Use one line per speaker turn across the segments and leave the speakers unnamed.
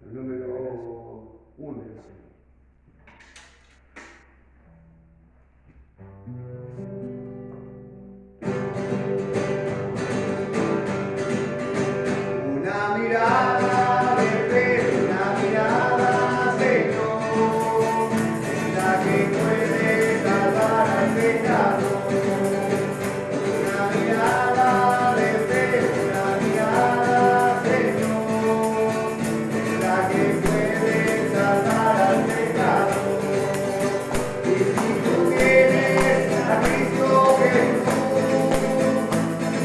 El número 1. Una mirada de fe, una mirada, Señor, es la que puede salvar al pecador. Una mirada de fe, una mirada, Señor, es la que puede salvar al pecador. Y si tú vienes a Cristo Jesús,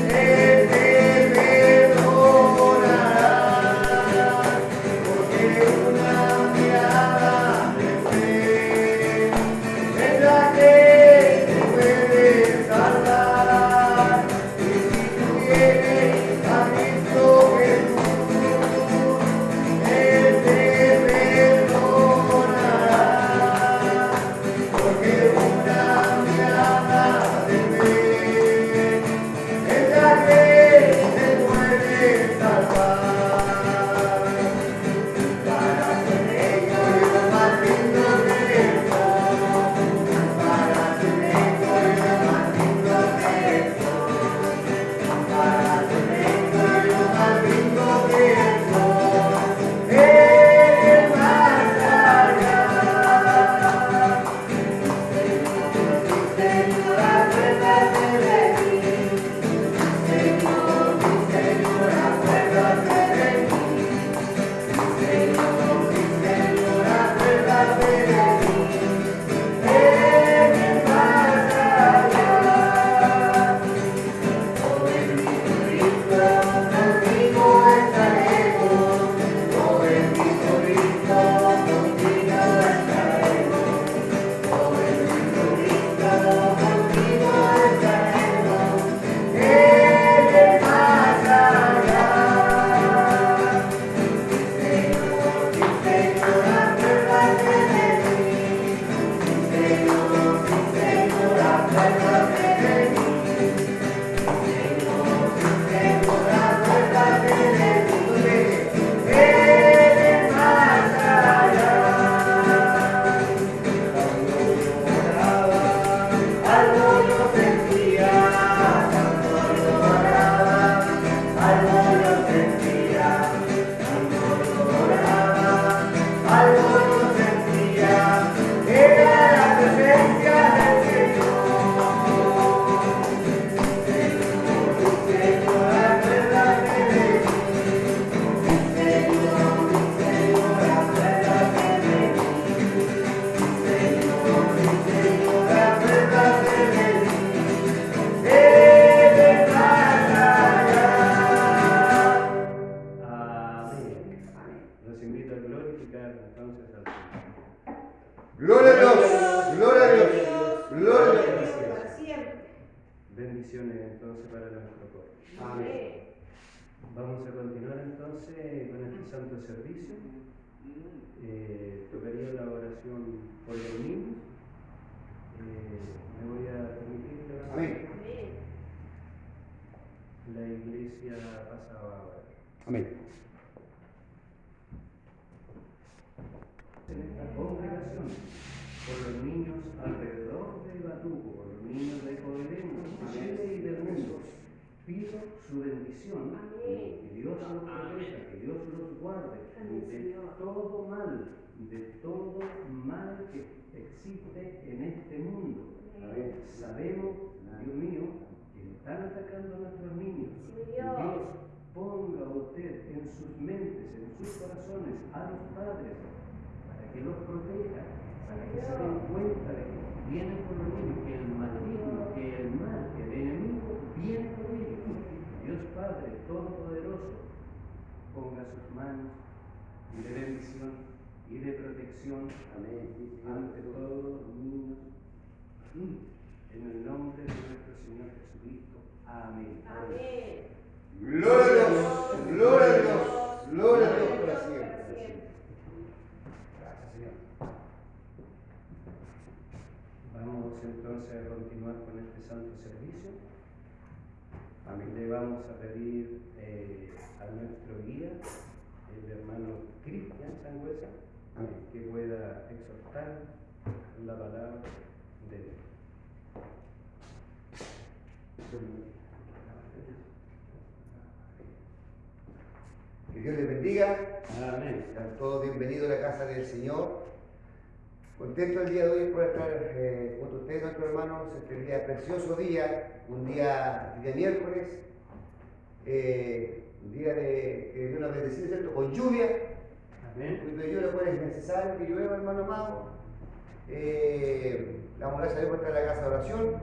Él te perdonará, porque una mirada de fe es la que te puede salvar. Y si tú vienes a Cristo Jesús, Él te perdonará, porque una mirada de fe es la que te puede salvar. Para ser yo más lindo que el sol, para ser yo más lindo que el sol, para ser yo más lindo que el sol, el más allá. Señor, acuérdate de mí. Señor, acuérdate de mí. Señor, acuérdate de mí. En el más allá. Oh bendito Cristo, contigo estaremos. Oh bendito Cristo, contigo estaremos. Oh bendito Cristo, contigo estaremos. En el más allá. Señor, acuérdate de mí. Señor, acuérdate de mí. Señor, acuérdate de mí. En el más allá. Algo yo sentía, cuando lloraba, algo yo sentía, cuando lloraba, algo yo sentía, era la presencia del Señor. Señor, acuérdate de mí. Señor, acuérdate de mí. Señor, acuérdate de mí. En el más allá.
Amén. Los invito a glorificar entonces al Señor.
Gloria a Dios, gloria a Dios, gloria a Dios.
Para siempre.
Bendiciones entonces para nuestro pueblo.
Amén.
Vamos a continuar entonces con este santo servicio. Tocaría la oración por los niños. Me voy a permitir que oración.
Amén.
Amén.
La iglesia pasaba ahora.
Amén.
En esta congregación, por los niños alrededor de Batuco, por los niños de Coelemos, de Chile y del mundo, pido su bendición,
Amén.
que Dios los proteja, que Dios los guarde de todo mal que existe en este mundo.
Amén.
Sabemos, Dios mío, que están atacando a nuestros niños.
Sí, Dios.
Dios, ponga usted en sus mentes, en sus corazones, a los padres, para que los proteja, para que se den cuenta de que vienen por los niños, que el maligno, que el mal, que el enemigo viene por ellos. Dios Padre Todopoderoso, ponga sus manos de bendición y de protección ante todos los niños, en el nombre de nuestro Señor Jesucristo. Amén.
Amén.
Gloria a Dios, gloria a Dios, gloria a Dios para siempre. Gracias, Señor.
Vamos entonces a continuar con este santo servicio.
Amén.
Le vamos a pedir a nuestro guía, el hermano Cristian, sangüesa
Amén.
que pueda exhortar la palabra de Dios.
Que Dios les bendiga.
Amén.
Sean todos bienvenidos a la casa del Señor. Contento el día de hoy por estar junto a ustedes, nuestros hermanos, este día, precioso día, un día miércoles, un día que Dios nos ha bendecido, ¿cierto? Con lluvia.
Amén.
Un poquito de lluvia, pues es necesario que llueva, hermano amado. Damos gracias a Dios por estar en la casa de oración.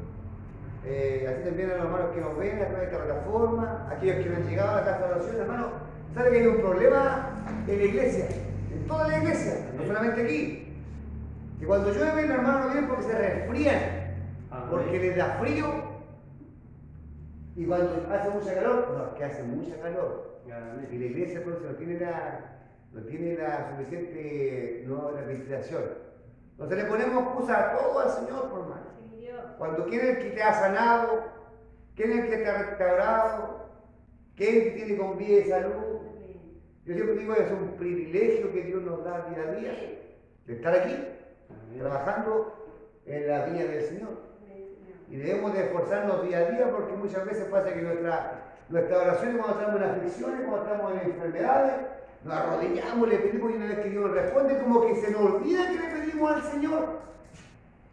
Así también a los hermanos que nos ven a través de esta plataforma, aquellos que no han llegado a la casa de oración, hermano, sabe que hay un problema en la iglesia, en toda la iglesia, no solamente aquí. Que cuando llueve, los hermanos no vienen porque se resfrían, porque les da frío. Y cuando hace mucha calor, no, es que hace mucha calor.
Amén.
Y la iglesia entonces no tiene la suficiente la ventilación. Entonces le ponemos excusa a todo al Señor, por hermano. Cuando quién es el que te ha sanado, quién es el que te ha restaurado, quién es el que tiene con vida y salud. Yo siempre digo que es un privilegio que Dios nos da día a día de estar aquí, trabajando en la viña del Señor. Y debemos de esforzarnos día a día porque muchas veces pasa que nuestras oraciones cuando estamos en aflicciones, cuando estamos en enfermedades, nos arrodillamos, le pedimos y una vez que Dios nos responde, como que se nos olvida que le pedimos al Señor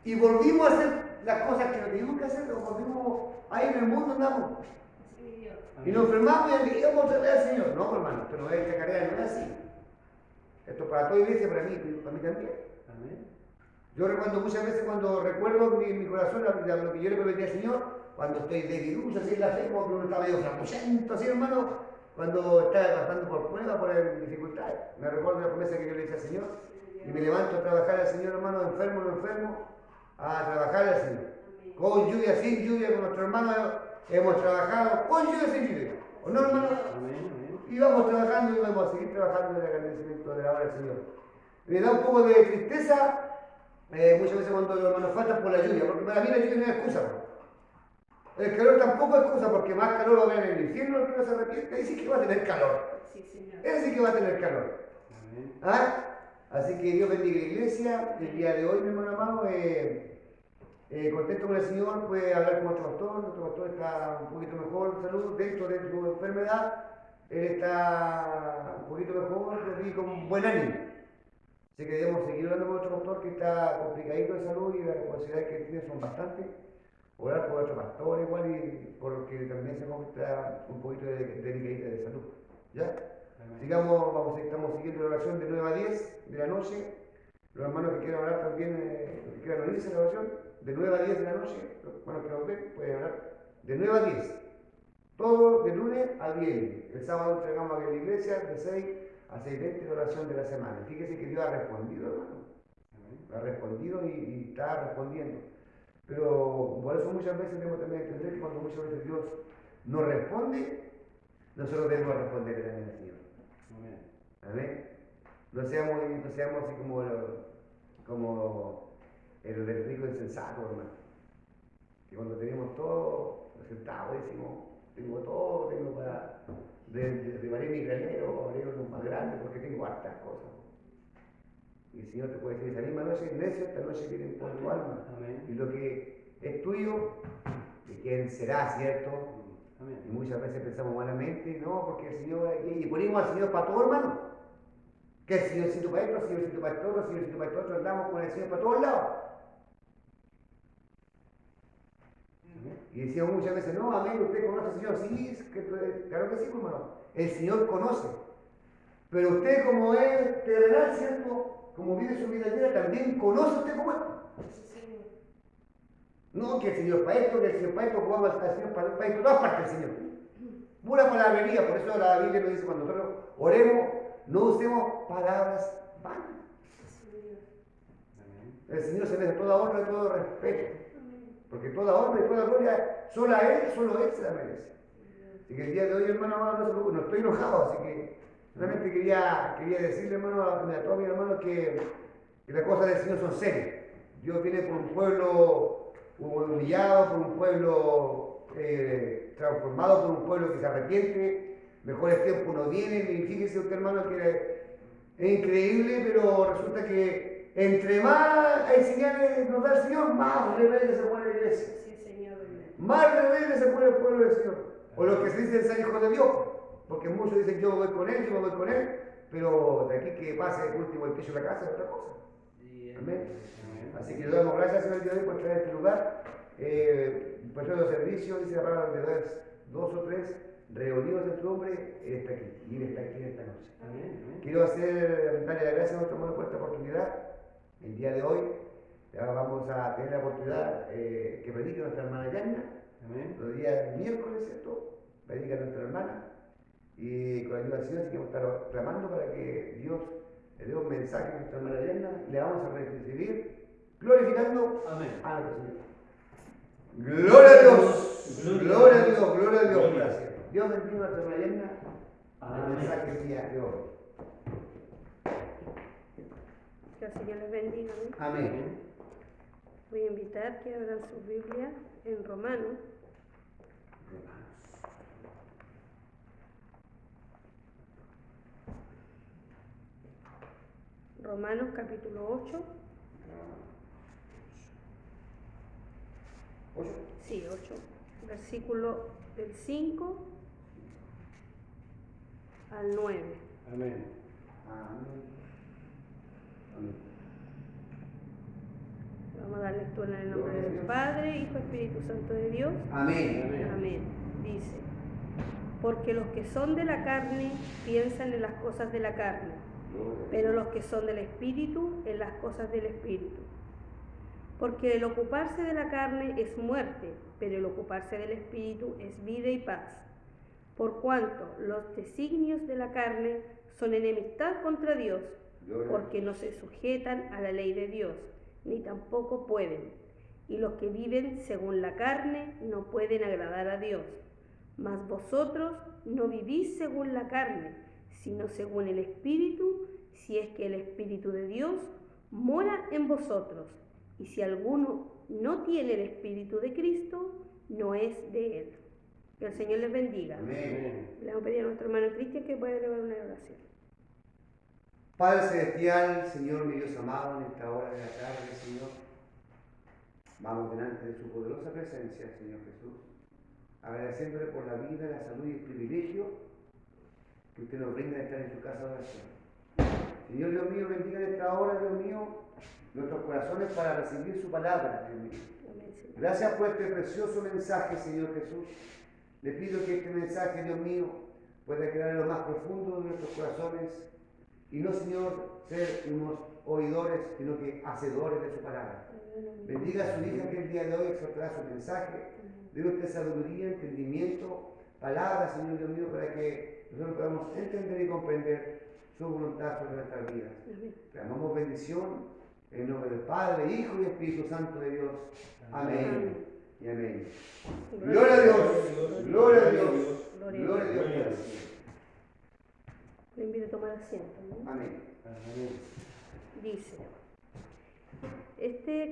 y volvimos a hacer las cosas que nos teníamos que hacer, nos volvimos ahí en el mundo andamos. Y nos enfermamos y le digamos otra vez al Señor. No, hermano, pero no es esta carrera, no es así. Esto es para toda iglesia, para mí también.
Amén.
Yo recuerdo muchas veces cuando recuerdo en mi corazón lo que yo le prometí al Señor, cuando estoy debilucho así en la fe, como que uno está medio flamuchento así, hermano, cuando está pasando por pruebas, por dificultades. Me recuerdo la promesa que yo le hice al Señor y me levanto a trabajar al Señor, hermano, enfermo, a trabajar al Señor. Con lluvia, sin lluvia, con nuestros hermanos hemos trabajado, con lluvia, sin lluvia. ¿O no, hermano?
Amén.
Y vamos trabajando y vamos a seguir trabajando en el agradecimiento de la obra del Señor. Me da un poco de tristeza muchas veces cuando los hermanos faltan por la lluvia, porque para mí la lluvia no es excusa. El calor tampoco es excusa, porque más calor va a haber en el infierno, el que no se arrepiente, ahí sí que va a tener calor.
Sí, señor.
Él sí que va a tener calor.
Amén.
¿Ah? Así que Dios bendiga la iglesia. El día de hoy, mi hermano amado, contento con el Señor, puede hablar con nuestro pastor está un poquito mejor de salud, dentro de su enfermedad, él está un poquito mejor y con buen ánimo. Así que debemos seguir hablando con nuestro pastor que está complicadito de salud y las responsabilidades que tiene son bastantes. Orar por nuestro pastor igual y porque también se está un poquito delicadita de salud. ¿Ya? Estamos siguiendo la oración de 9 a 10 de la noche. Los hermanos que quieran orar también, que quieran unirse a la oración, de 9 a 10 de la noche, los hermanos que nos ven pueden orar de 9 a 10. Todo de lunes a viernes. El sábado entregamos aquí en la iglesia de 6 a 6:20 la oración de la semana. Fíjese que Dios ha respondido, hermano. Ha respondido y está respondiendo. Pero por eso muchas veces debemos también entender que cuando muchas veces Dios nos responde, nosotros debemos responder también al Señor.
Amén.
Amén. No seamos así como el del rico insensato, hermano. Que cuando tenemos todo sentado decimos, tengo todo, tengo para revaler mi granero, abrir uno más grande porque tengo hartas cosas. Y el Señor te puede decir, esa misma noche, necio, esta noche viene por tu alma.
Amén.
Y lo que es tuyo, de quién será, ¿cierto?
Amén.
Y muchas veces pensamos malamente, no, porque el Señor, y ponemos al Señor para todo, hermano. Que el Señorcito para esto, el Señorcito para esto, el Señorcito para esto, andamos con el Señor para todos lados. Y decíamos muchas veces, no, amén, usted conoce al Señor. Sí, claro que sí, hermano. El Señor conoce. Pero usted, como es terrenal, ¿cierto? Como vive su vida entera, también conoce usted cómo es. No, que el Señor para esto, que el Señor para esto, jugamos al Señor para esto, todas partes del Señor. Pura palabrería, por eso la Biblia nos dice cuando nosotros oremos, no usemos palabras vanas. El Señor se merece toda honra y todo respeto. Porque toda honra y toda gloria, solo Él se la merece. Así que el día de hoy, hermano amado, no se preocupe, no estoy enojado, así que solamente quería decirle, hermano, a todos mis hermanos que las cosas del Señor son serias. Dios viene por un pueblo humillado, por un pueblo transformado, por un pueblo que se arrepiente. Mejores tiempos no vienen. Y fíjese usted, hermano, que Es increíble, pero resulta que entre más hay señales nos da el Señor, más rebelde se pone la iglesia.
Sí, Señor.
Más rebelde se pone el pueblo del Señor. O los que se dicen ser hijos de Dios. Porque muchos dicen yo voy con él, yo voy con él. Pero de aquí que pase el último el piso de la casa es otra cosa. Amén. Así que le damos gracias Señor el día de hoy por traer este lugar. Por todo servicio, dice la palabra donde dos o tres reunidos en su nombre, Él está aquí. Y Él está aquí en esta noche.
Amén.
Quiero darle las gracias a nuestro hermano por esta oportunidad. El día de hoy ya vamos a tener la oportunidad que predique nuestra hermana Yanna.
Amén.
Los días miércoles, ¿cierto? Predica nuestra hermana. Y con la ayuda del Señor, así que vamos a estar clamando para que Dios le dé un mensaje a nuestra hermana Yanna y le vamos a recibir glorificando
Amén.
a nuestro Señor. Gloria a Dios, gloria a Dios, gloria a Dios. Gracias. Dios bendiga a nuestra hermana Yanna. El mensaje del día de hoy.
Que el Señor les bendiga. ¿No?
Amén.
Voy a invitar que abran su Biblia en Romanos. Romanos capítulo 8.
8.
Sí, 8. Versículo del 5 al 9.
Amén.
Amén. Amén.
Vamos a dar lectura en el nombre del Padre, Hijo, Espíritu Santo de Dios.
Amén.
Amén. Dice, porque los que son de la carne piensan en las cosas de la carne, pero los que son del Espíritu en las cosas del Espíritu. Porque el ocuparse de la carne es muerte, pero el ocuparse del Espíritu es vida y paz. Por cuanto los designios de la carne son enemistad contra Dios, porque no se sujetan a la ley de Dios, ni tampoco pueden. Y los que viven según la carne no pueden agradar a Dios. Mas vosotros no vivís según la carne, sino según el Espíritu, si es que el Espíritu de Dios mora en vosotros. Y si alguno no tiene el Espíritu de Cristo, no es de él. Que el Señor les bendiga.
Amén.
Le vamos a pedir a nuestro hermano Cristian que pueda elevar una oración.
Padre Celestial, Señor mi Dios amado, en esta hora de la tarde, Señor, vamos delante de su poderosa presencia, Señor Jesús, agradeciéndole por la vida, la salud y el privilegio que usted nos brinda de estar en su casa de oración. Señor Dios mío, bendiga en esta hora, Dios mío, nuestros corazones para recibir su palabra, Dios mío.
Amén, Señor.
Gracias por este precioso mensaje, Señor Jesús. Le pido que este mensaje, Dios mío, pueda quedar en lo más profundo de nuestros corazones y no, Señor, ser unos oidores, sino que hacedores de su palabra. Bendiga a su hija que el día de hoy exhortará su mensaje. Dé usted sabiduría, entendimiento, palabras, Señor Dios mío, para que nosotros podamos entender y comprender su voluntad sobre nuestras vidas. Clamamos bendición en el nombre del Padre, Hijo y Espíritu Santo de Dios. Amén. Y amén. Gloria a Dios. Gloria a Dios. Gloria a Dios.
Le invito a tomar asiento, ¿no?
Amén.
Dice, el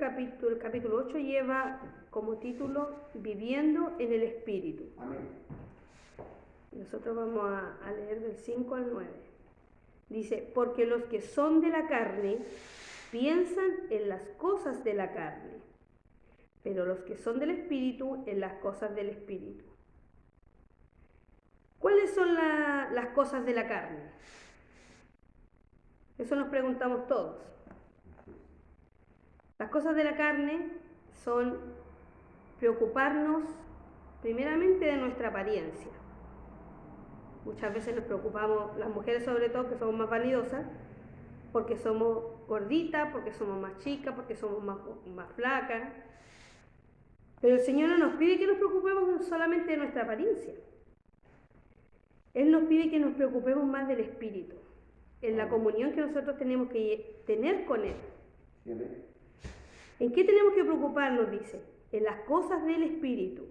capítulo 8 lleva como título Viviendo en el Espíritu.
Amén.
Nosotros vamos a leer del 5 al 9. Dice, porque los que son de la carne piensan en las cosas de la carne, pero los que son del Espíritu en las cosas del Espíritu. ¿Cuáles son las cosas de la carne? Eso nos preguntamos todos. Las cosas de la carne son preocuparnos primeramente de nuestra apariencia. Muchas veces nos preocupamos, las mujeres sobre todo, que somos más vanidosas, porque somos gorditas, porque somos más chicas, porque somos más flacas. Pero el Señor no nos pide que nos preocupemos solamente de nuestra apariencia. Él nos pide que nos preocupemos más del Espíritu, en la comunión que nosotros tenemos que tener con Él. ¿En qué tenemos que preocuparnos? Dice, en las cosas del Espíritu.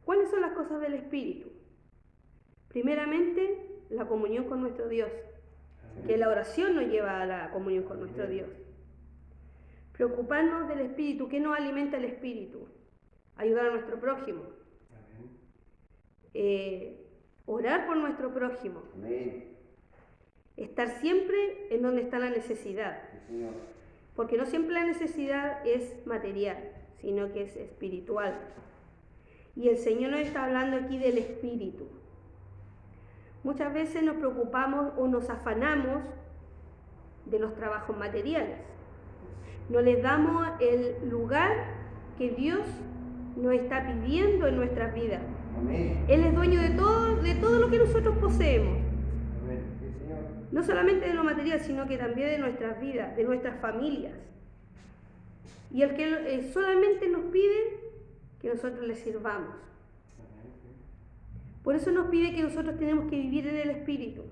¿Cuáles son las cosas del Espíritu? Primeramente, la comunión con nuestro Dios, que la oración nos lleva a la comunión con nuestro Dios. Preocuparnos del Espíritu. ¿Qué nos alimenta el Espíritu? Ayudar a nuestro prójimo. Orar por nuestro prójimo.
Amén.
Estar siempre en donde está la necesidad.
Sí, Señor.
Porque no siempre la necesidad es material, sino que es espiritual. Y el Señor nos está hablando aquí del espíritu. Muchas veces nos preocupamos o nos afanamos de los trabajos materiales. No les damos el lugar que Dios nos está pidiendo en nuestras vidas.
Amén.
Él es dueño de todo lo que nosotros poseemos.
Sí, Señor.
No solamente de lo material, sino que también de nuestras vidas, de nuestras familias. Y el que solamente nos pide que nosotros le sirvamos. Por eso nos pide que nosotros tenemos que vivir en el Espíritu.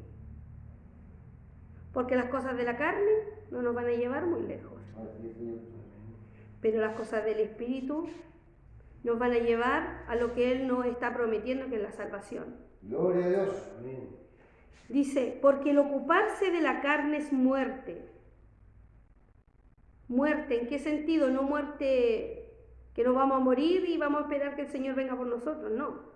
Porque las cosas de la carne no nos van a llevar muy lejos.
Así es, Señor.
Pero las cosas del Espíritu nos van a llevar a lo que Él nos está prometiendo, que es la salvación.
Gloria a Dios.
Amén.
Dice, porque el ocuparse de la carne es muerte. ¿Muerte en qué sentido? No muerte que nos vamos a morir y vamos a esperar que el Señor venga por nosotros, no.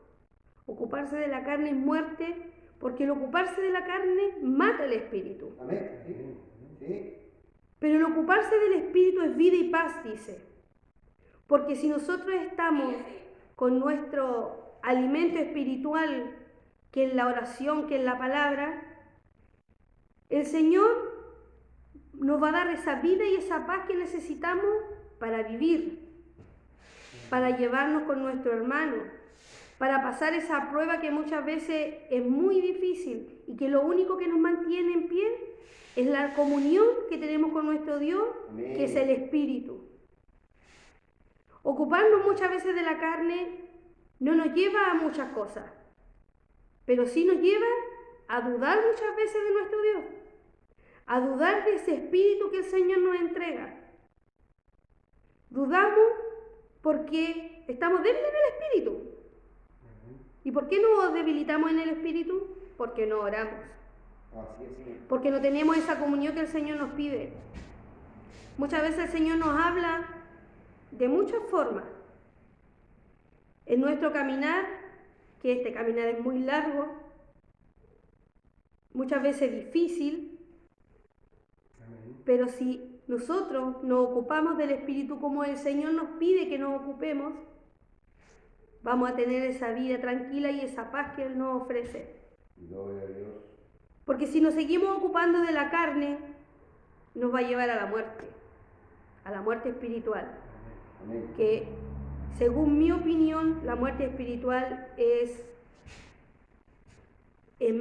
Ocuparse de la carne es muerte, porque el ocuparse de la carne mata el espíritu.
Amén. Sí. Sí.
Pero el ocuparse del espíritu es vida y paz, dice. Porque si nosotros estamos con nuestro alimento espiritual, que es la oración, que es la palabra, el Señor nos va a dar esa vida y esa paz que necesitamos para vivir, para llevarnos con nuestro hermano, para pasar esa prueba que muchas veces es muy difícil y que lo único que nos mantiene en pie es la comunión que tenemos con nuestro Dios,
Amén.
que es el Espíritu. Ocuparnos muchas veces de la carne no nos lleva a muchas cosas, pero sí nos lleva a dudar muchas veces de nuestro Dios, a dudar de ese Espíritu que el Señor nos entrega. Dudamos porque estamos débiles en el Espíritu. ¿Y por qué nos debilitamos en el Espíritu? Porque no oramos.
Así es, Señor.
Porque no tenemos esa comunión que el Señor nos pide. Muchas veces el Señor nos habla de muchas formas. En nuestro caminar, que este caminar es muy largo, muchas veces difícil, pero si nosotros nos ocupamos del Espíritu como el Señor nos pide que nos ocupemos, vamos a tener esa vida tranquila y esa paz que Él nos ofrece.
Gloria a Dios.
Porque si nos seguimos ocupando de la carne, nos va a llevar a la muerte espiritual.
Amén.
Que según mi opinión, la muerte espiritual es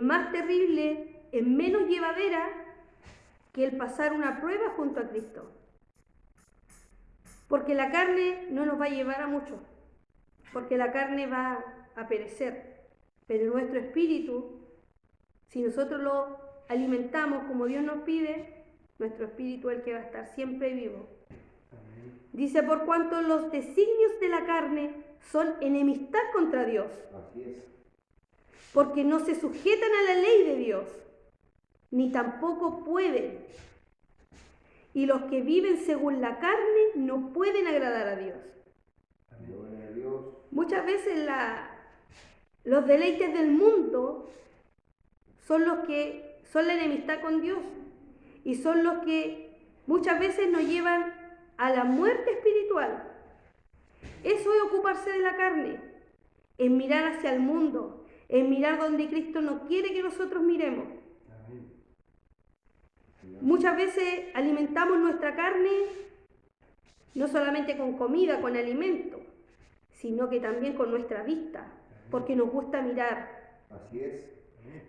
más terrible, es menos llevadera que el pasar una prueba junto a Cristo. Porque la carne no nos va a llevar a mucho, porque la carne va a perecer, pero nuestro espíritu, si nosotros lo alimentamos como Dios nos pide, nuestro espíritu es el que va a estar siempre vivo. Dice, por cuanto los designios de la carne son enemistad contra Dios,
Así es.
porque no se sujetan a la ley de Dios, ni tampoco pueden. Y los que viven según la carne no pueden agradar a Dios.
Gloria a Dios.
Muchas veces los deleites del mundo son los que son la enemistad con Dios y son los que muchas veces nos llevan a la muerte espiritual. Eso es ocuparse de la carne, es mirar hacia el mundo, es mirar donde Cristo nos quiere que nosotros miremos. Muchas veces alimentamos nuestra carne no solamente con comida, con alimento, sino que también con nuestra vista, porque nos gusta mirar,
Así es.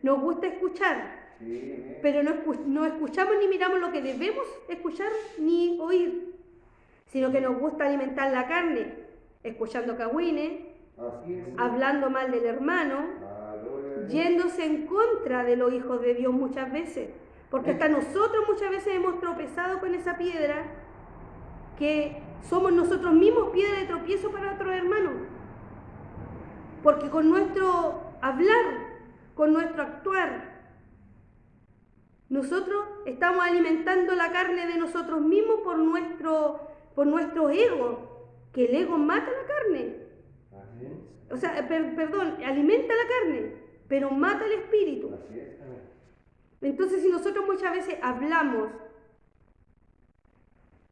nos gusta escuchar,
Sí, amén.
pero no escuchamos ni miramos lo que debemos escuchar ni oír, sino que nos gusta alimentar la carne, escuchando cagüines,
Así es.
hablando mal del hermano,
Gloria a Dios.
yéndose en contra de los hijos de Dios muchas veces, porque hasta nosotros muchas veces hemos tropezado con esa piedra, que somos nosotros mismos piedra de tropiezo para otros hermanos, porque con nuestro hablar, con nuestro actuar, nosotros estamos alimentando la carne de nosotros mismos por nuestro ego, que el ego mata la carne.
Así es.
O sea, perdón, alimenta la carne, pero mata el espíritu.
Así es.
Entonces, si nosotros muchas veces hablamos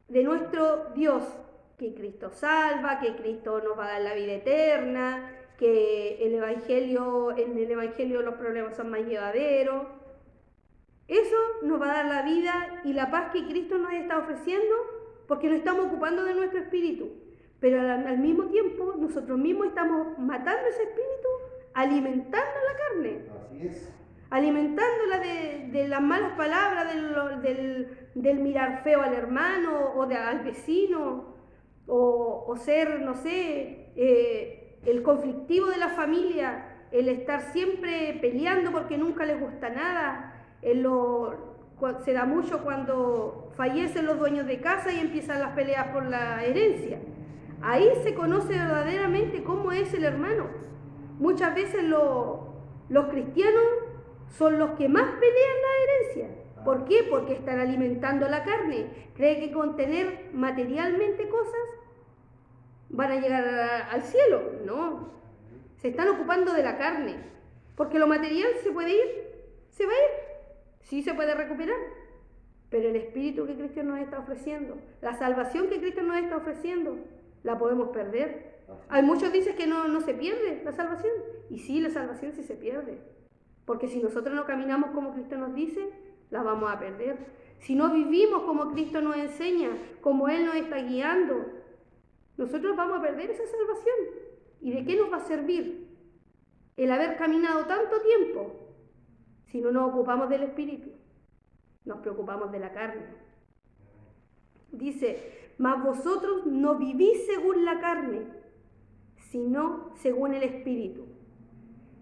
de nuestro Dios, que Cristo salva, que Cristo nos va a dar la vida eterna, que en el Evangelio los problemas son más llevaderos, eso nos va a dar la vida y la paz que Cristo nos está ofreciendo porque nos estamos ocupando de nuestro espíritu. Pero al mismo tiempo nosotros mismos estamos matando ese espíritu, alimentando la carne.
Así es.
Alimentándola de las malas palabras, del mirar feo al hermano o al vecino, o ser, no sé, el conflictivo de la familia, el estar siempre peleando porque nunca les gusta nada. Se da mucho cuando fallecen los dueños de casa y empiezan las peleas por la herencia. Ahí se conoce verdaderamente cómo es el hermano. Muchas veces los cristianos son los que más pelean la herencia. ¿Por qué? Porque están alimentando la carne. ¿Cree que con tener materialmente cosas van a llegar al cielo? No. Se están ocupando de la carne. Porque lo material se puede ir, se va a ir. Sí se puede recuperar. Pero el espíritu que Cristo nos está ofreciendo, la salvación que Cristo nos está ofreciendo, la podemos perder. Hay muchos dicen que no se pierde la salvación. Y sí, la salvación sí se pierde. Porque si nosotros no caminamos como Cristo nos dice, la vamos a perder. Si no vivimos como Cristo nos enseña, como Él nos está guiando, nosotros vamos a perder esa salvación. ¿Y de qué nos va a servir el haber caminado tanto tiempo si no nos ocupamos del Espíritu? Nos preocupamos de la carne. Dice, mas vosotros no vivís según la carne, sino según el Espíritu.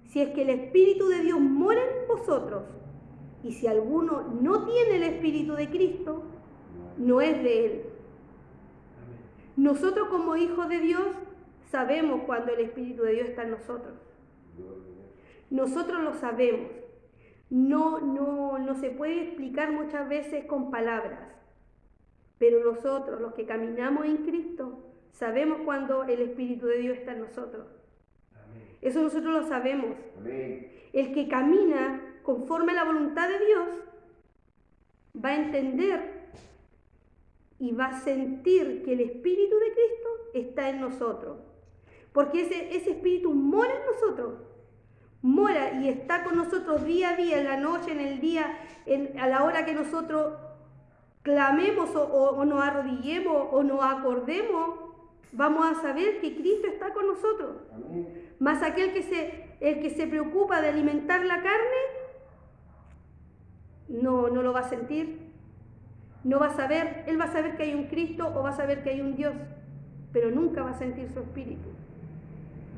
Si es que el Espíritu de Dios mora en vosotros, y si alguno no tiene el Espíritu de Cristo, no es de Él. Nosotros como hijos de Dios sabemos cuando el Espíritu de Dios está en nosotros. Nosotros lo sabemos. No se puede explicar muchas veces con palabras, pero nosotros, los que caminamos en Cristo, sabemos cuando el Espíritu de Dios está en nosotros. Eso nosotros lo sabemos.
Amén.
El que camina conforme a la voluntad de Dios va a entender y va a sentir que el Espíritu de Cristo está en nosotros. Porque ese Espíritu mora en nosotros. Mora y está con nosotros día a día, en la noche, en el día, a la hora que nosotros clamemos o nos arrodillemos o nos acordemos, vamos a saber que Cristo está con nosotros.
Amén.
Más aquel el que se preocupa de alimentar la carne, no lo va a sentir, no va a saber, él va a saber que hay un Cristo o va a saber que hay un Dios, pero nunca va a sentir su espíritu,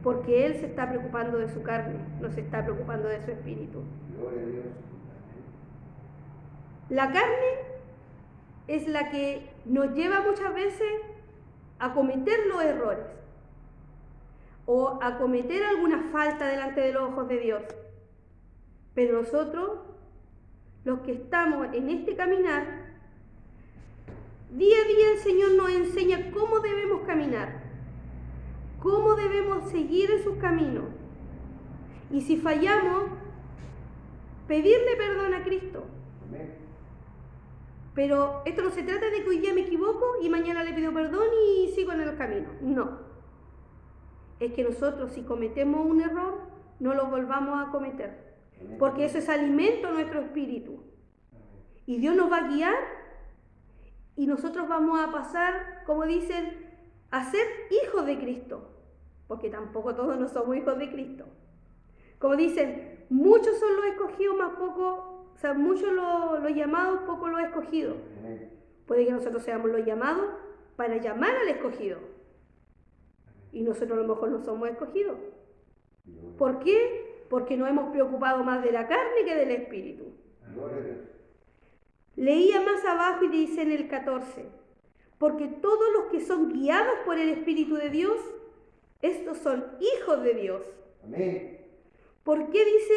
porque él se está preocupando de su carne, no se está preocupando de su espíritu.
Gloria a Dios.
La carne es la que nos lleva muchas veces a cometer los errores o a cometer alguna falta delante de los ojos de Dios. Pero nosotros, los que estamos en este caminar, día a día el Señor nos enseña cómo debemos caminar, cómo debemos seguir en sus caminos. Y si fallamos, pedirle perdón a Cristo.
Amén.
Pero esto no se trata de que hoy día me equivoco y mañana le pido perdón y sigo en el camino. No. Es que nosotros, si cometemos un error, no lo volvamos a cometer. Porque eso es alimento a nuestro espíritu. Y Dios nos va a guiar y nosotros vamos a pasar, como dicen, a ser hijos de Cristo. Porque tampoco todos no somos hijos de Cristo. Como dicen, muchos son los escogidos, más poco, o sea, muchos los llamados, pocos los escogidos. Puede que nosotros seamos los llamados para llamar al escogido. Y nosotros a lo mejor no somos escogidos. ¿Por qué? Porque nos hemos preocupado más de la carne que del espíritu.
Gloria a Dios.
Leía más abajo y dice en el 14, porque todos los que son guiados por el Espíritu de Dios, estos son hijos de Dios.
Amén.
¿Por qué dice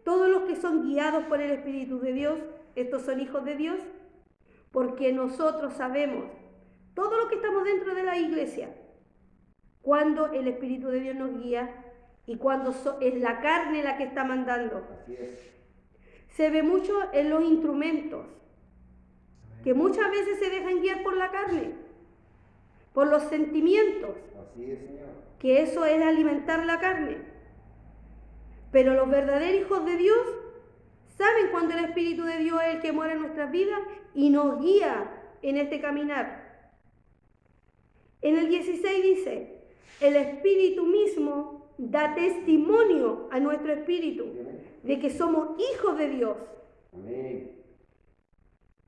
todos los que son guiados por el Espíritu de Dios, estos son hijos de Dios? Porque nosotros sabemos, todos los que estamos dentro de la iglesia, cuando el Espíritu de Dios nos guía y cuando es la carne la que está mandando.
Así es.
se ve mucho en los instrumentos, que muchas veces se dejan guiar por la carne, por los sentimientos,
Así es, Señor.
que eso es alimentar la carne. Pero los verdaderos hijos de Dios saben cuando el Espíritu de Dios es el que mora en nuestras vidas y nos guía en este caminar. En el 16 dice, el Espíritu mismo da testimonio a nuestro espíritu de que somos hijos de Dios.
Amén.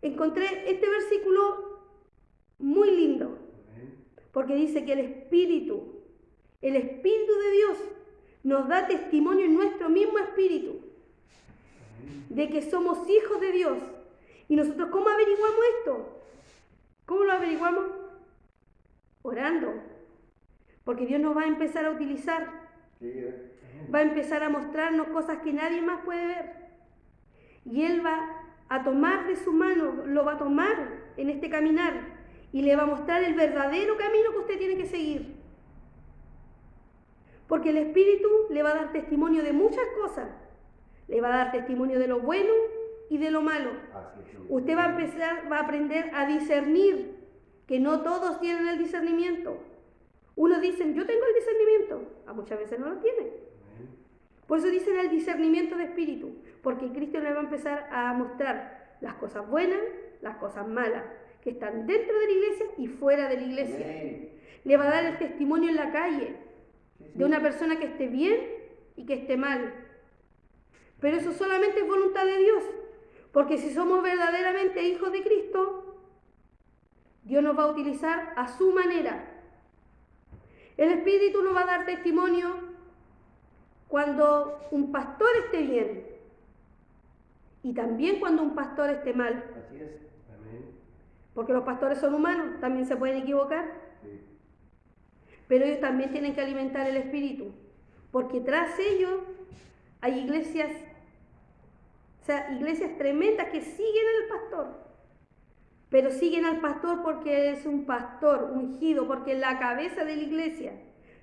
Encontré este versículo muy lindo, porque dice que el Espíritu de Dios nos da testimonio en nuestro mismo espíritu de que somos hijos de Dios. ¿Y nosotros cómo averiguamos esto? ¿Cómo lo averiguamos? Orando. Porque Dios nos va a empezar a utilizar.
Sí,
Va a empezar a mostrarnos cosas que nadie más puede ver. Y Él va a tomar de su mano, lo va a tomar en este caminar y le va a mostrar el verdadero camino que usted tiene que seguir. Porque el Espíritu le va a dar testimonio de muchas cosas. Le va a dar testimonio de lo bueno y de lo malo.
Así es, Señor.
Usted va a aprender a discernir, que no todos tienen el discernimiento. Unos dicen, yo tengo el discernimiento, a muchas veces no lo tienen. Por eso dicen el discernimiento de espíritu, porque Cristo le va a empezar a mostrar las cosas buenas, las cosas malas, que están dentro de la iglesia y fuera de la iglesia.
Amén.
Le va a dar el testimonio en la calle
Sí,
de una persona que esté bien y que esté mal. Pero eso solamente es voluntad de Dios, porque si somos verdaderamente hijos de Cristo, Dios nos va a utilizar a su manera. El Espíritu nos va a dar testimonio cuando un pastor esté bien y también cuando un pastor esté mal,
Así es. Amén.
porque los pastores son humanos, también se pueden equivocar,
Sí.
pero ellos también tienen que alimentar el Espíritu, porque tras ellos hay iglesias, o sea, iglesias tremendas que siguen al pastor, pero siguen al pastor porque es un pastor ungido, porque es la cabeza de la iglesia.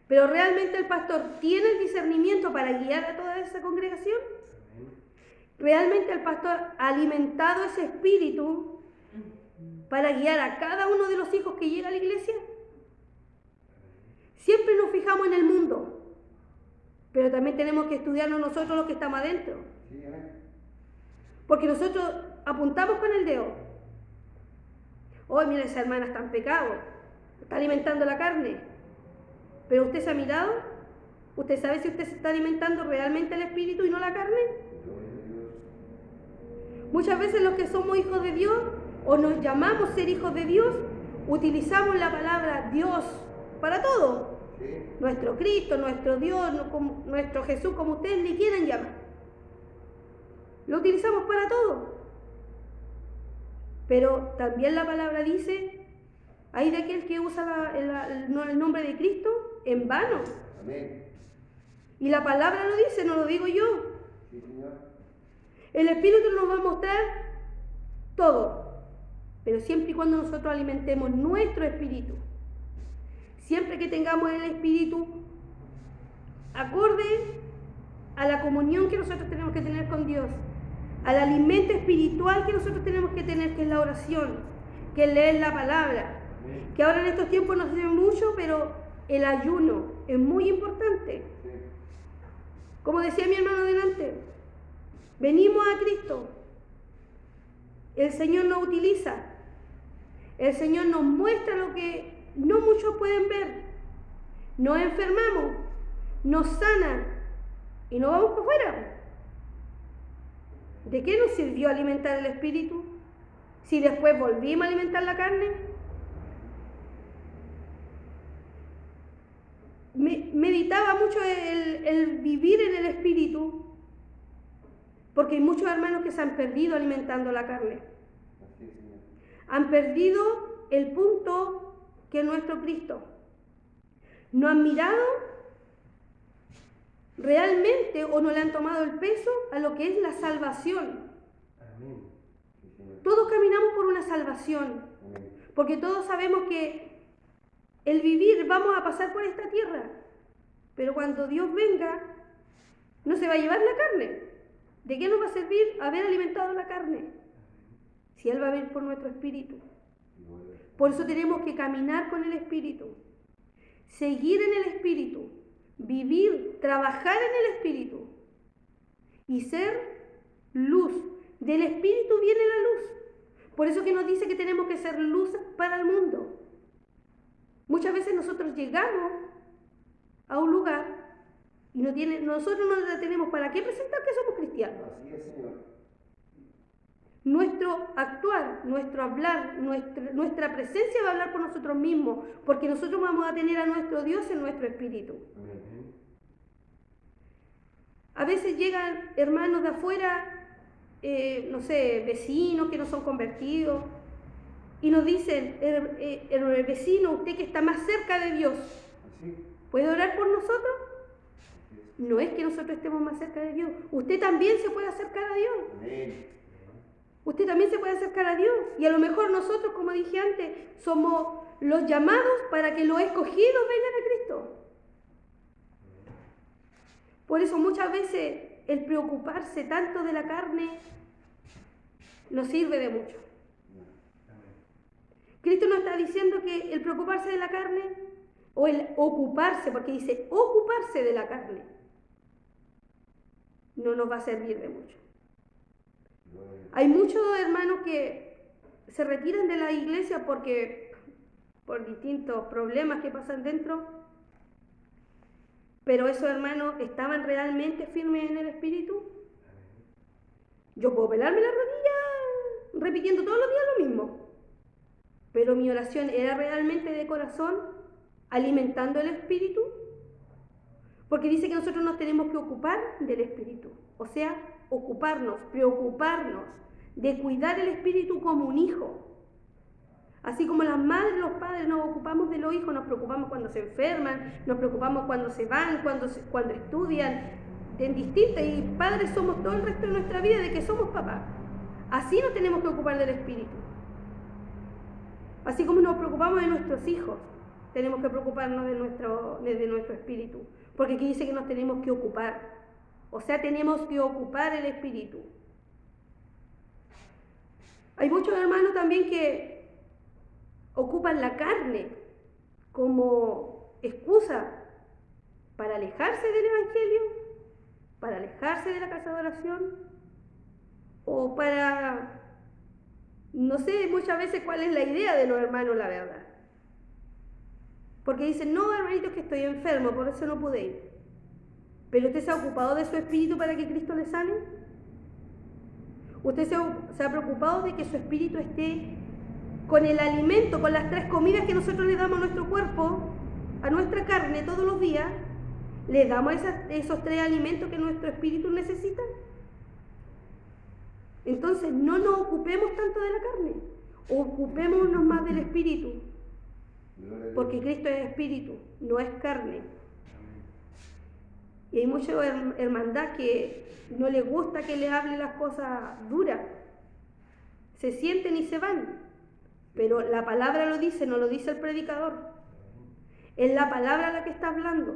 Pero realmente el pastor tiene el discernimiento para guiar a toda esa congregación. Realmente el pastor ha alimentado ese espíritu para guiar a cada uno de los hijos que llega a la iglesia. Siempre nos fijamos en el mundo, pero también tenemos que estudiarnos nosotros los que estamos adentro.
Sí, amén.
Porque nosotros apuntamos con el dedo. Hoy, mira, esa hermana está en pecado, está alimentando la carne. Pero usted se ha mirado, usted sabe si usted se está alimentando realmente el espíritu y no la carne.
Gloria a Dios.
Muchas veces los que somos hijos de Dios o nos llamamos ser hijos de Dios, utilizamos la palabra Dios para todo.
Sí.
Nuestro Cristo, nuestro Dios, nuestro Jesús, como ustedes le quieran llamar. Lo utilizamos para todo. Pero también la palabra dice, hay de aquel que usa el nombre de Cristo en vano.
Amén.
Y la palabra lo dice, no lo digo yo.
Sí, Señor.
El Espíritu nos va a mostrar todo, pero siempre y cuando nosotros alimentemos nuestro espíritu. Siempre que tengamos el espíritu acorde a la comunión que nosotros tenemos que tener con Dios, al alimento espiritual que nosotros tenemos que tener, que es la oración, que es leer la palabra, que ahora en estos tiempos no se ve mucho, pero el ayuno es muy importante.
Sí.
Como decía mi hermano delante, venimos a Cristo, el Señor nos utiliza, el Señor nos muestra lo que no muchos pueden ver, nos enfermamos, nos sana y nos vamos para afuera. ¿De qué nos sirvió alimentar el espíritu si después volvimos a alimentar la carne? Meditaba mucho el vivir en el espíritu, porque hay muchos hermanos que se han perdido alimentando la carne.
Así es, Señor.
Han perdido el punto que es nuestro Cristo. No han mirado realmente o no le han tomado el peso a lo que es la salvación.
Amén. Sí, Señor.
Todos caminamos por una salvación,
Amén.
porque todos sabemos que el vivir vamos a pasar por esta tierra, pero cuando Dios venga no se va a llevar la carne, ¿De qué nos va a servir haber alimentado la carne? Si Él va a venir por nuestro espíritu. Por eso tenemos que caminar con el espíritu, seguir en el espíritu, vivir, trabajar en el espíritu y ser luz. Del espíritu viene la luz. Por eso que nos dice que tenemos que ser luz para el mundo. Muchas veces nosotros llegamos a un lugar y nosotros no la tenemos para qué presentar que somos cristianos.
Así es, Señor.
Nuestro actuar, nuestro hablar, nuestra presencia va a hablar por nosotros mismos, porque nosotros vamos a tener a nuestro Dios en nuestro espíritu.
Amén.
A veces llegan hermanos de afuera, no sé, vecinos que no son convertidos, y nos dicen, el vecino, usted que está más cerca de Dios,
Así.
¿puede orar por nosotros? No es que nosotros estemos más cerca de Dios, usted también se puede acercar a Dios.
Amén.
Usted también se puede acercar a Dios. Y a lo mejor nosotros, como dije antes, somos los llamados para que los escogidos vengan a Cristo. Por eso muchas veces el preocuparse tanto de la carne no sirve de mucho. Cristo nos está diciendo que el preocuparse de la carne o el ocuparse, porque dice ocuparse de la carne, no nos va a servir de mucho. Hay muchos hermanos que se retiran de la iglesia porque por distintos problemas que pasan dentro, pero esos hermanos estaban realmente firmes en el espíritu. Yo puedo pelarme la rodilla repitiendo todos los días lo mismo, pero mi oración era realmente de corazón, alimentando el espíritu, porque dice que nosotros nos tenemos que ocupar del espíritu, o sea, ocuparnos, preocuparnos de cuidar el espíritu como un hijo. Así como las madres y los padres nos ocupamos de los hijos, nos preocupamos cuando se enferman, nos preocupamos cuando se van, cuando estudian, en distintas, y padres somos todo el resto de nuestra vida de que somos papás. Así nos tenemos que ocupar del espíritu. Así como nos preocupamos de nuestros hijos, tenemos que preocuparnos de nuestro espíritu, porque aquí dice que nos tenemos que ocupar. O sea, tenemos que ocupar el espíritu. Hay muchos hermanos también que ocupan la carne como excusa para alejarse del evangelio, para alejarse de la casa de oración, o para, no sé muchas veces cuál es la idea de los hermanos, la verdad. Porque dicen, no, hermanito, es que estoy enfermo, por eso no pude ir. ¿Pero usted se ha ocupado de su espíritu para que Cristo le sane? ¿Usted se ha preocupado de que su espíritu esté con el alimento, con las 3 comidas que nosotros le damos a nuestro cuerpo, a nuestra carne todos los días? ¿Le damos esos 3 alimentos que nuestro espíritu necesita? Entonces no nos ocupemos tanto de la carne, ocupémonos más del espíritu, porque Cristo es espíritu, no es carne. Y hay mucha hermandad que no les gusta que le hable las cosas duras. Se sienten y se van. Pero la palabra lo dice, no lo dice el predicador. Es la palabra la que está hablando.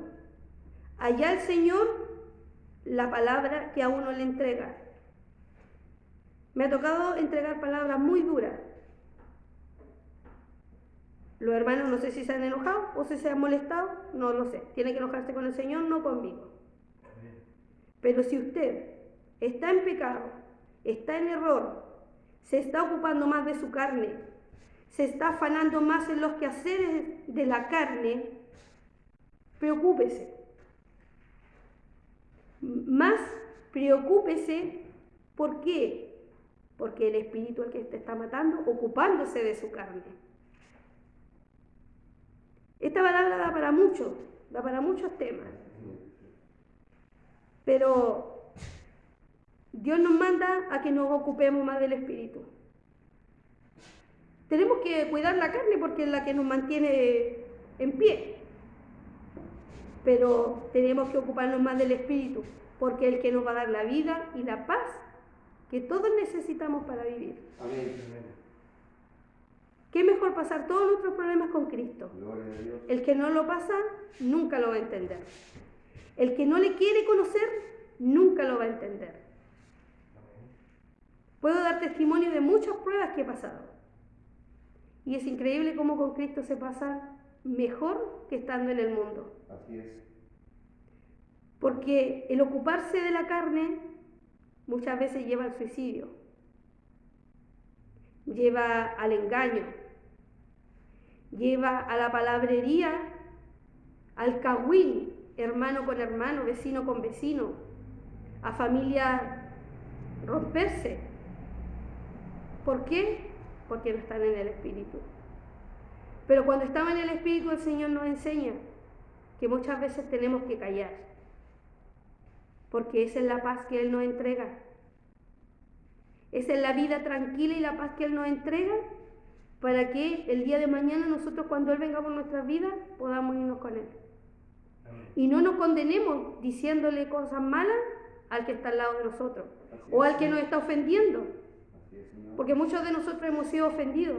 Allá el Señor, la palabra que a uno le entrega. Me ha tocado entregar palabras muy duras. Los hermanos no sé si se han enojado o si se han molestado, no lo sé. Tiene que enojarse con el Señor, no conmigo. Pero si usted está en pecado, está en error, se está ocupando más de su carne, se está afanando más en los quehaceres de la carne, preocúpese. Más preocúpese, ¿por qué? Porque el espíritu es el que te está matando, ocupándose de su carne. Esta palabra da para muchos temas. Pero Dios nos manda a que nos ocupemos más del espíritu. Tenemos que cuidar la carne porque es la que nos mantiene en pie. Pero tenemos que ocuparnos más del espíritu porque es el que nos va a dar la vida y la paz que todos necesitamos para vivir.
Amén.
¿Qué mejor pasar todos nuestros problemas con Cristo?
Gloria a Dios.
El que no lo pasa nunca lo va a entender. El que no le quiere conocer nunca lo va a entender. Puedo dar testimonio de muchas pruebas que he pasado. Y es increíble cómo con Cristo se pasa mejor que estando en el mundo.
Así es.
Porque el ocuparse de la carne muchas veces lleva al suicidio, lleva al engaño, lleva a la palabrería, al cagüín, hermano con hermano, vecino con vecino, a familia romperse. ¿Por qué? Porque no están en el Espíritu. Pero cuando estamos en el Espíritu, el Señor nos enseña que muchas veces tenemos que callar, porque esa es la paz que Él nos entrega. Esa es la vida tranquila y la paz que Él nos entrega para que el día de mañana nosotros, cuando Él venga por nuestras vidas, podamos irnos con Él. Y no nos condenemos diciéndole cosas malas al que está al lado de nosotros o al que nos está ofendiendo. Porque muchos de nosotros hemos sido ofendidos.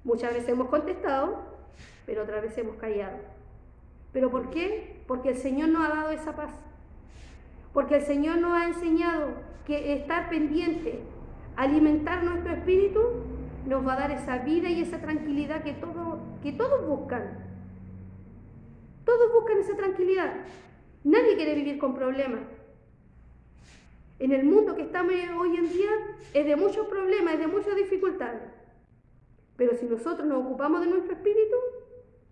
Muchas veces hemos contestado, pero otras veces hemos callado. ¿Pero por qué? Porque el Señor nos ha dado esa paz. Porque el Señor nos ha enseñado que estar pendiente, alimentar nuestro espíritu, nos va a dar esa vida y esa tranquilidad que todos buscan. Todos buscan esa tranquilidad. Nadie quiere vivir con problemas. En el mundo que estamos hoy en día es de muchos problemas, es de muchas dificultades. Pero si nosotros nos ocupamos de nuestro espíritu,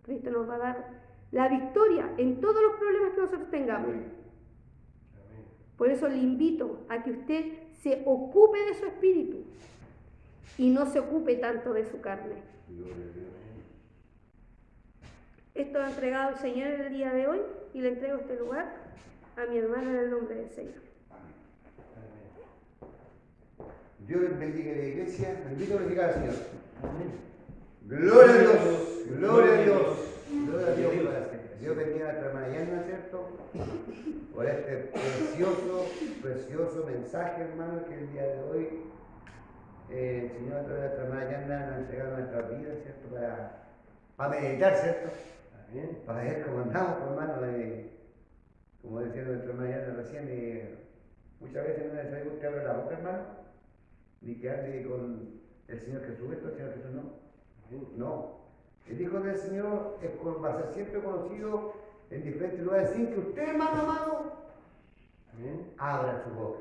Cristo nos va a dar la victoria en todos los problemas que nosotros tengamos. Por eso le invito a que usted se ocupe de su espíritu y no se ocupe tanto de su carne. Esto lo ha entregado el Señor el día de hoy y le entrego este lugar a mi hermana en el nombre del Señor.
Dios bendiga la iglesia. Me invito a glorificar al Señor. Gloria a Dios. Gloria a Dios. Gloria a Dios para siempre. Dios bendiga a nuestra hermana Yanna, ¿cierto? Por este precioso mensaje, hermano, que el día de hoy el Señor a través de nuestra hermana Yanna nos ha entregado nuestras vidas, ¿cierto? Para meditar, ¿cierto? Para ver cómo andamos, hermano. Como decía nuestra hermana Yanna recién, muchas veces no es necesario que usted abra la boca, hermano, ni que hable con el Señor Jesucristo, el Señor Jesús no. No. El Hijo del Señor va a ser siempre conocido en diferentes lugares sin que usted, hermano amado, abra su boca.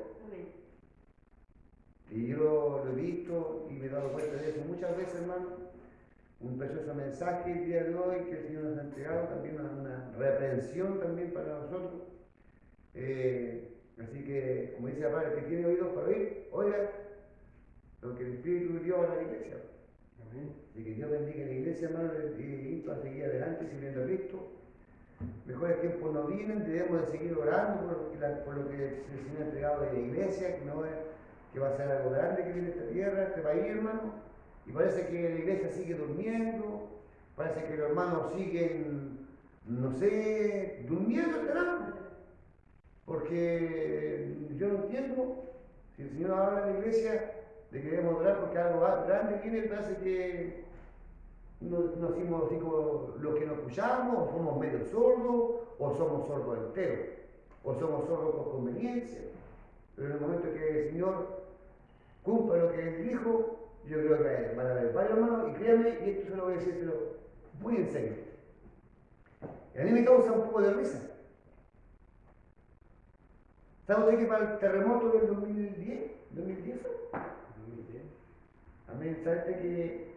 Y yo lo he visto y me he dado cuenta de eso muchas veces, hermano. Un precioso mensaje el día de hoy que el Señor nos ha entregado, también una reprensión también para nosotros. Así que, como dice la palabra, el que tiene oídos para oír, oiga lo que el Espíritu dio a la iglesia. Así que Dios bendiga a la iglesia, hermano, y invito a seguir adelante sirviendo a Cristo. Mejores tiempos no vienen, debemos de seguir orando por lo que el Señor ha entregado de la iglesia, que va a ser algo grande que viene a esta tierra, a este país, hermano. Y parece que la iglesia sigue durmiendo, parece que los hermanos siguen, no sé, durmiendo estarán. Porque yo no entiendo, si el Señor habla de la iglesia, de que debemos orar porque algo grande viene, parece que no hicimos así como lo que no escuchamos, o somos medio sordos, o somos sordos enteros, o somos sordos por conveniencia. Pero en el momento que el Señor cumpla lo que Él dijo, yo creo que van a haber varios hermanos, y créanme, y esto se lo voy a decir muy en serio. Y a mí me causa un poco de risa. ¿Sabe usted que para el terremoto del 2010 fue? Amén. ¿Sabe usted que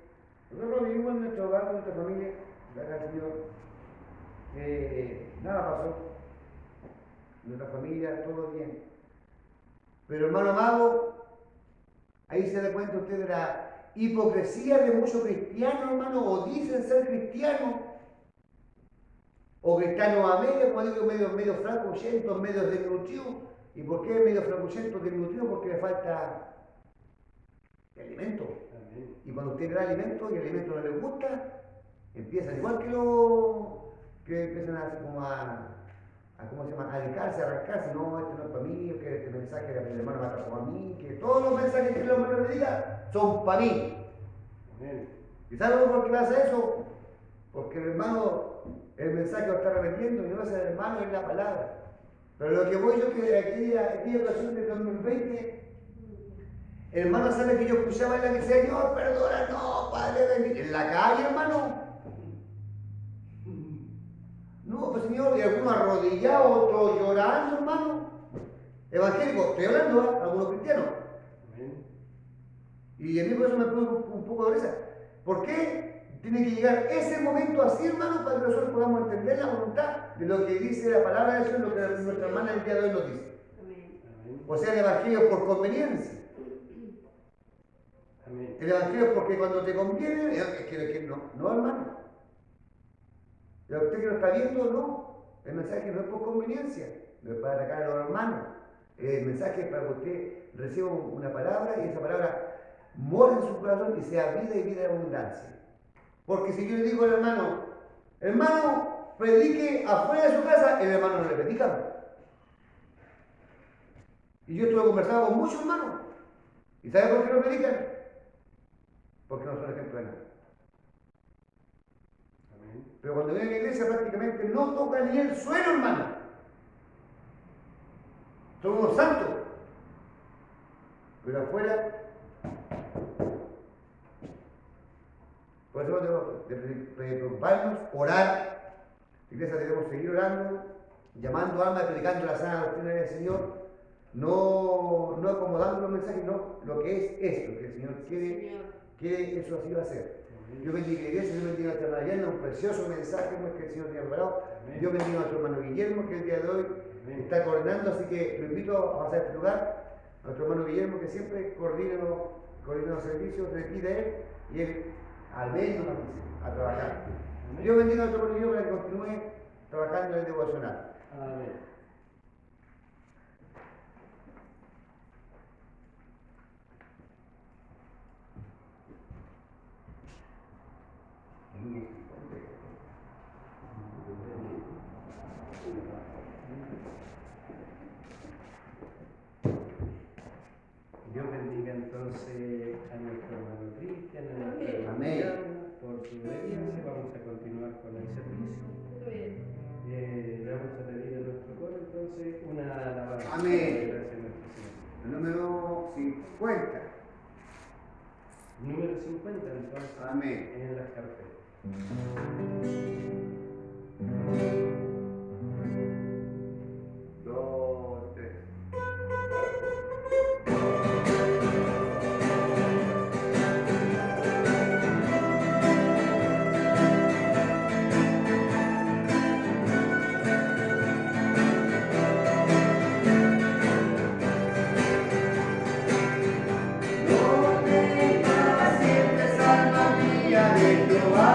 nosotros vivimos en nuestro hogar, en nuestra familia, de acá el Señor? Nada pasó. Nuestra familia, todo bien. Pero hermano amado, ahí se da cuenta usted de la hipocresía de muchos cristianos, hermano, o dicen ser cristianos, o cristianos a medio, como digo, medio flacuchentos, medio desnutridos. ¿Y por qué medio flacuchentos, desnutridos? Porque le falta de alimento. Amén. Y cuando usted le da alimento y el alimento no le gusta, empiezan igual que empiezan a ¿cómo se llama? A dedicarse, a arrancarse. No, este no es para mí, que este mensaje que el hermano me atacó a mí, que todos los mensajes que el hermano me diga son para mí. Amén. ¿Y saben por qué pasa eso? Porque el hermano, el mensaje lo está repitiendo y no es el hermano, es la palabra. Pero lo que voy yo que aquella ocasión del 2020, Hermano, ¿sabe que yo escuchaba en la que Señor, perdona? No, Padre bendito. En la calle, hermano. No, pues Señor, y algunos arrodillados, otros llorando, hermano. Evangélico, estoy hablando a algunos cristianos. Y a mí por eso me pongo un poco de risa. ¿Por qué tiene que llegar ese momento así, hermano, para que nosotros podamos entender la voluntad de lo que dice la palabra de Dios, lo que nuestra hermana el día de hoy nos dice? O sea, el Evangelio es por conveniencia. El Evangelio es porque cuando te conviene, es que no, hermano. ¿Y a usted que lo está viendo? No. El mensaje no es por conveniencia, no es para atacar a los hermanos. El mensaje es para que usted reciba una palabra y esa palabra mora en su corazón y sea vida y vida de abundancia. Porque si yo le digo al hermano, predique afuera de su casa, el hermano no le predica. Y yo estuve conversando con muchos hermanos. ¿Y sabe por qué no predican? Porque no son ejemplo de nada. Pero cuando viene a la iglesia prácticamente no toca ni el suelo, hermano. Son unos santos. Pero afuera, por eso debemos de preocuparnos, orar. La iglesia debemos seguir orando, llamando almas, predicando la sana doctrina del Señor, no acomodando los mensajes, no, lo que es esto, que el Señor quiere eso así va a ser. Yo bendiga la iglesia, yo bendiga a nuestra hermana Diana, un precioso mensaje que el Señor tiene preparado. Yo bendigo a nuestro hermano Guillermo, que el día de hoy está coordinando, así que lo invito a pasar a este lugar. A nuestro hermano Guillermo, que siempre coordina los servicios, le pide a él, y él al menos a trabajar. Yo bendigo a nuestro hermano Guillermo para que continúe trabajando en el devocional.
Amén. Dios bendiga entonces a nuestro hermano Cristian, a nuestro hermano Jan, por su obediencia. Vamos a continuar con el servicio. Le vamos a pedir a nuestro coro entonces una alabanza.
Amén.
Gracias a nuestro Señor.
El número 50.
Número 50 entonces.
Amén.
En las carpetas.
Dos, tres. Siempre salva mía de Jehová.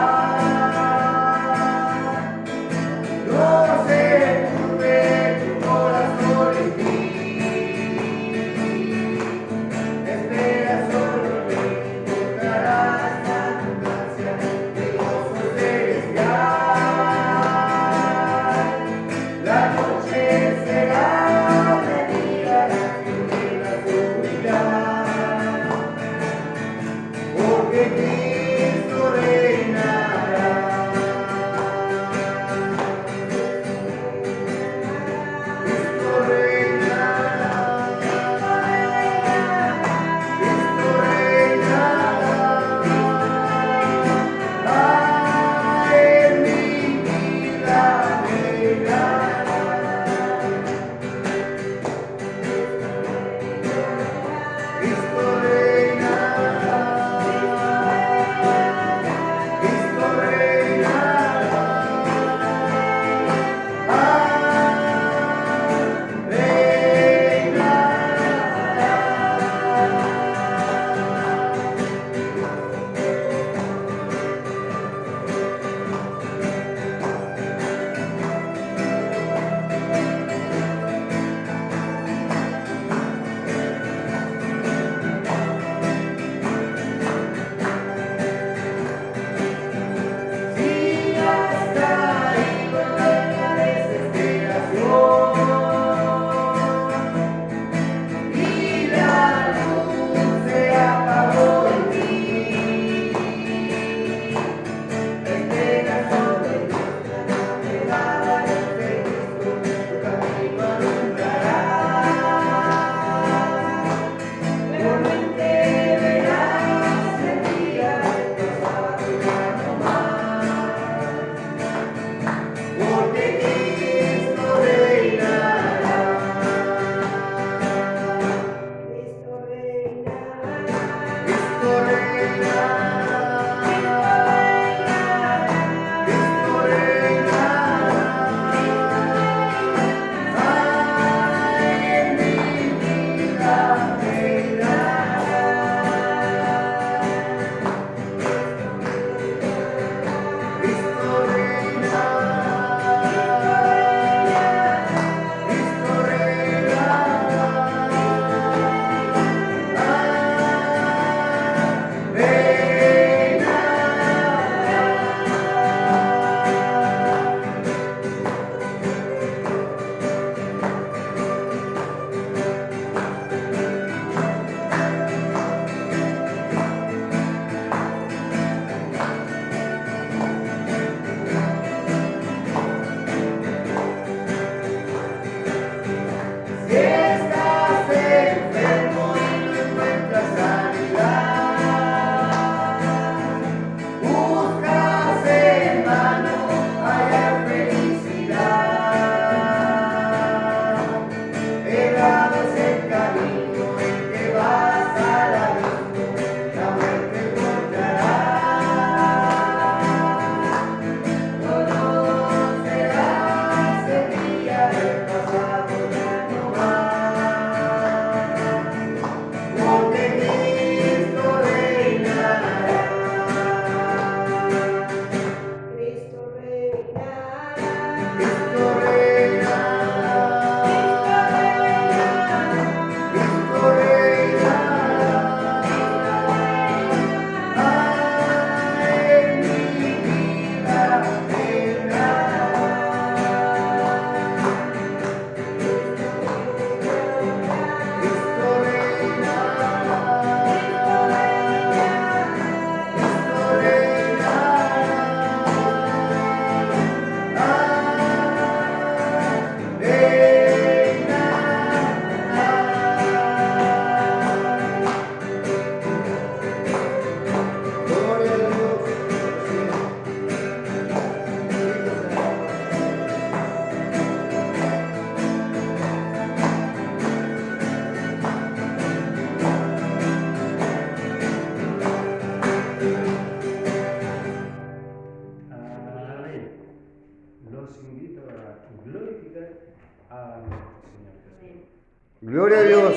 Gloria a Dios,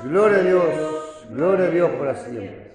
gloria a Dios, gloria a Dios para siempre.